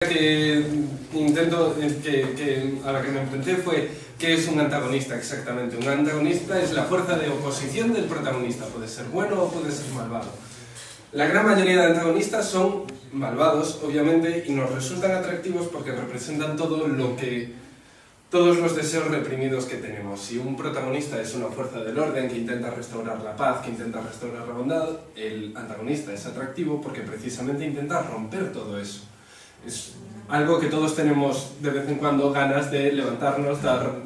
A la que me enfrenté fue ¿qué es un antagonista exactamente? Un antagonista es la fuerza de oposición del protagonista, puede ser bueno o puede ser malvado. La gran mayoría de antagonistas son malvados, obviamente, y nos resultan atractivos porque representan todos los deseos reprimidos que tenemos. Si un protagonista es una fuerza del orden que intenta restaurar la paz, que intenta restaurar la bondad, el antagonista es atractivo porque precisamente intenta romper todo eso. Es algo que todos tenemos de vez en cuando ganas de levantarnos, dar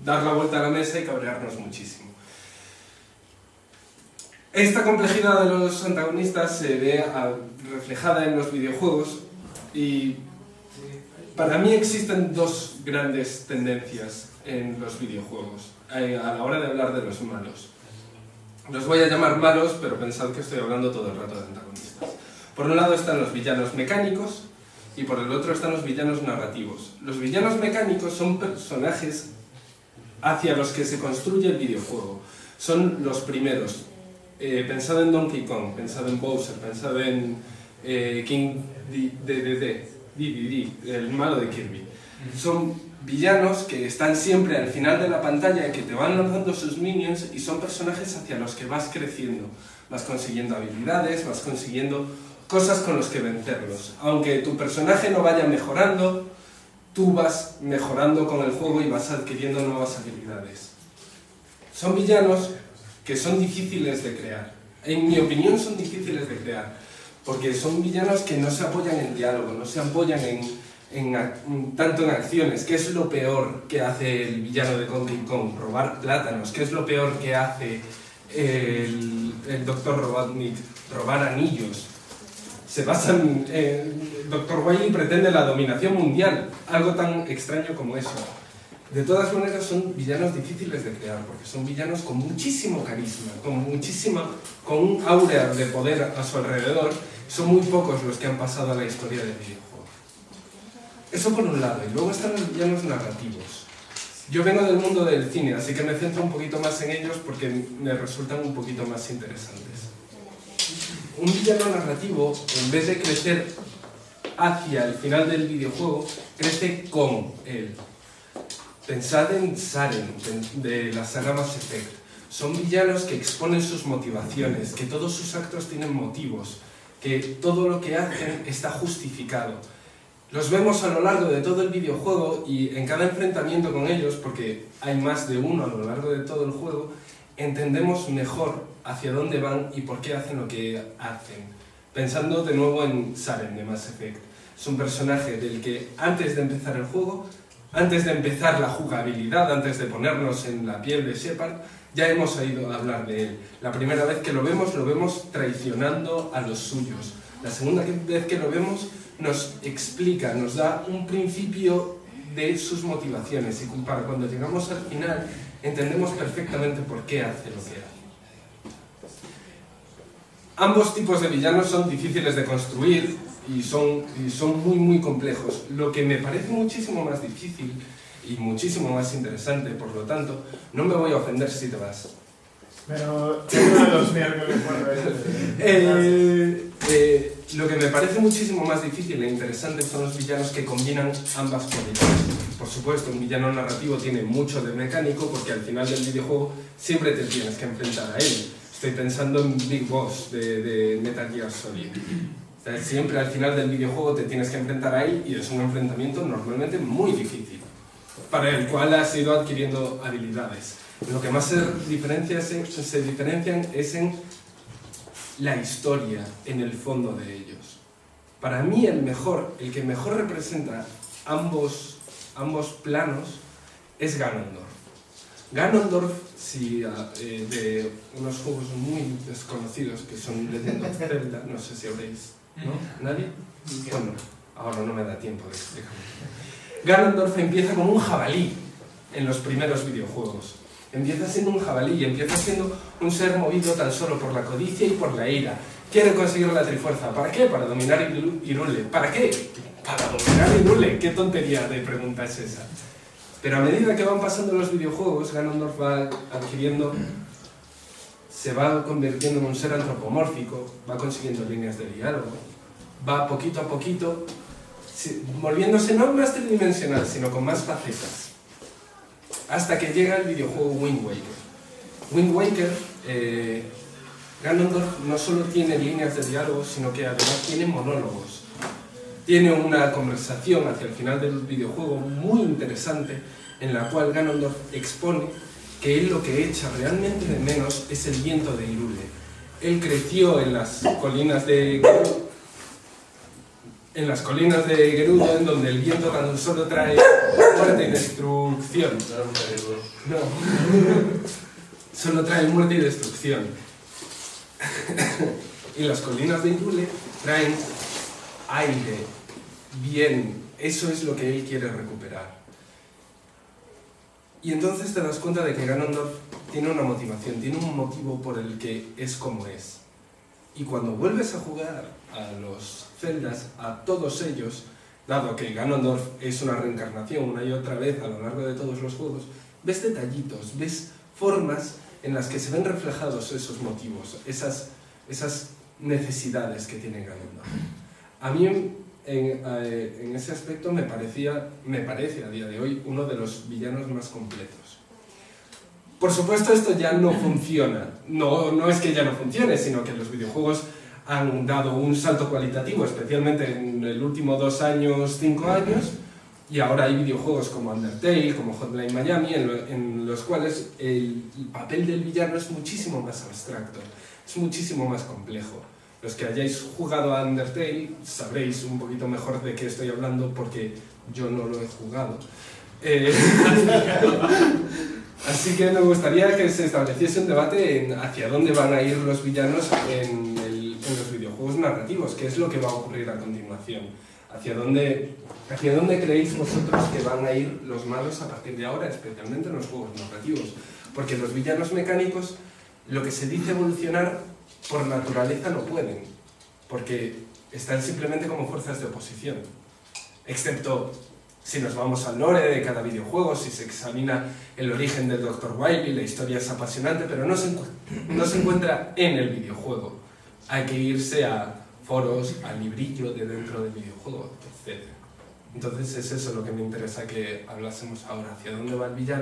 la vuelta a la mesa y cabrearnos muchísimo. Esta complejidad de los antagonistas se ve reflejada en los videojuegos y para mí existen dos grandes tendencias en los videojuegos a la hora de hablar de los malos. Los voy a llamar malos, pero pensad que estoy hablando todo el rato de antagonistas. Por un lado están los villanos mecánicos, y por el otro están los villanos narrativos. Los villanos mecánicos son personajes hacia los que se construye el videojuego. Son los primeros. Pensad en Donkey Kong, pensad en Bowser, pensad en King Dedede, el malo de Kirby. Son villanos que están siempre al final de la pantalla y que te van lanzando sus minions y son personajes hacia los que vas creciendo. Vas consiguiendo habilidades, vas consiguiendo cosas con las que vencerlos. Aunque tu personaje no vaya mejorando, tú vas mejorando con el juego y vas adquiriendo nuevas habilidades. Son villanos que son difíciles de crear. En mi opinión son difíciles de crear, porque son villanos que no se apoyan en diálogo, no se apoyan tanto en acciones. ¿Qué es lo peor que hace el villano de Donkey Kong? Robar plátanos. ¿Qué es lo peor que hace el Dr. Robotnik? Robar anillos. Se basan Dr. Wily pretende la dominación mundial, algo tan extraño como eso. De todas maneras son villanos difíciles de crear, porque son villanos con muchísimo carisma, con un aura de poder a su alrededor. Son muy pocos los que han pasado a la historia del videojuego. Eso por un lado, y luego están los villanos narrativos. Yo vengo del mundo del cine, así que me centro un poquito más en ellos porque me resultan un poquito más interesantes. Un villano narrativo, en vez de crecer hacia el final del videojuego, crece con él. Pensad en Saren, de la saga Mass Effect. Son villanos que exponen sus motivaciones, que todos sus actos tienen motivos, que todo lo que hacen está justificado. Los vemos a lo largo de todo el videojuego y en cada enfrentamiento con ellos, porque hay más de uno a lo largo de todo el juego, entendemos mejor hacia dónde van y por qué hacen lo que hacen. Pensando de nuevo en Saren de Mass Effect. Es un personaje del que antes de empezar el juego, antes de empezar la jugabilidad, antes de ponernos en la piel de Shepard, ya hemos oído hablar de él. La primera vez que lo vemos traicionando a los suyos. La segunda vez que lo vemos nos explica, nos da un principio de sus motivaciones y para cuando llegamos al final entendemos perfectamente por qué hace lo que hace. Ambos tipos de villanos son difíciles de construir y son muy complejos. Lo que me parece muchísimo más difícil y muchísimo más interesante, por lo tanto, no me voy a ofender si te vas. Pero uno de los miércoles lo que me parece muchísimo más difícil e interesante son los villanos que combinan ambas cualidades. Por supuesto, un villano narrativo tiene mucho de mecánico porque al final del videojuego siempre te tienes que enfrentar a él. Estoy pensando en Big Boss de Metal Gear Solid. O sea, siempre al final del videojuego te tienes que enfrentar a él y es un enfrentamiento normalmente muy difícil, para el cual has ido adquiriendo habilidades. Lo que más se diferencian es en la historia, en el fondo de ellos. Para mí el que mejor representa ambos planos es Ganondorf. Ganondorf, de unos juegos muy desconocidos que son Legend of Zelda, no sé si habréis, ¿no? ¿Nadie? Bueno, ahora no me da tiempo de explicarlo. Ganondorf empieza como un jabalí en los primeros videojuegos. Empieza siendo un jabalí y empieza siendo un ser movido tan solo por la codicia y por la ira. Quiere conseguir la Trifuerza. ¿Para qué? Para dominar Hyrule. ¿Para qué? Para dominar Hyrule. ¿Qué tontería de pregunta es esa? Pero a medida que van pasando los videojuegos, Ganondorf va adquiriendo, se va convirtiendo en un ser antropomórfico, va consiguiendo líneas de diálogo, va poquito a poquito volviéndose no más tridimensional, sino con más facetas. Hasta que llega el videojuego Wind Waker. Wind Waker, Ganondorf no solo tiene líneas de diálogo, sino que además tiene monólogos. Tiene una conversación hacia el final del videojuego muy interesante, en la cual Ganondorf expone que él lo que echa realmente de menos es el viento de Hyrule. Él creció en las colinas de Gerudo, en donde el viento tan solo trae muerte y destrucción. No, solo trae muerte y destrucción. Y las colinas de Hyrule traen aire, bien, eso es lo que él quiere recuperar. Y entonces te das cuenta de que Ganondorf tiene una motivación, tiene un motivo por el que es como es. Y cuando vuelves a jugar a los Zeldas, a todos ellos, dado que Ganondorf es una reencarnación una y otra vez a lo largo de todos los juegos, ves detallitos, ves formas en las que se ven reflejados esos motivos, esas necesidades que tiene Ganondorf. A mí, en ese aspecto, me parece a día de hoy uno de los villanos más completos. Por supuesto, esto ya no funciona. No es que ya no funcione, sino que los videojuegos han dado un salto cualitativo, especialmente en el último 2 años, 5 años, y ahora hay videojuegos como Undertale, como Hotline Miami, en los cuales el papel del villano es muchísimo más abstracto, es muchísimo más complejo. Los que hayáis jugado a Undertale sabréis un poquito mejor de qué estoy hablando, porque yo no lo he jugado. Así que me gustaría que se estableciese un debate en hacia dónde van a ir los villanos en los videojuegos narrativos, qué es lo que va a ocurrir a continuación, hacia dónde creéis vosotros que van a ir los malos a partir de ahora, especialmente en los juegos narrativos, porque los villanos mecánicos, lo que se dice evolucionar, por naturaleza no pueden, porque están simplemente como fuerzas de oposición, excepto si nos vamos al lore de cada videojuego, si se examina el origen del Dr. Wily, la historia es apasionante, pero no se encuentra en el videojuego. Hay que irse a foros, al librillo de dentro del videojuego, etc. Entonces es eso lo que me interesa que hablásemos ahora, hacia dónde va el villano.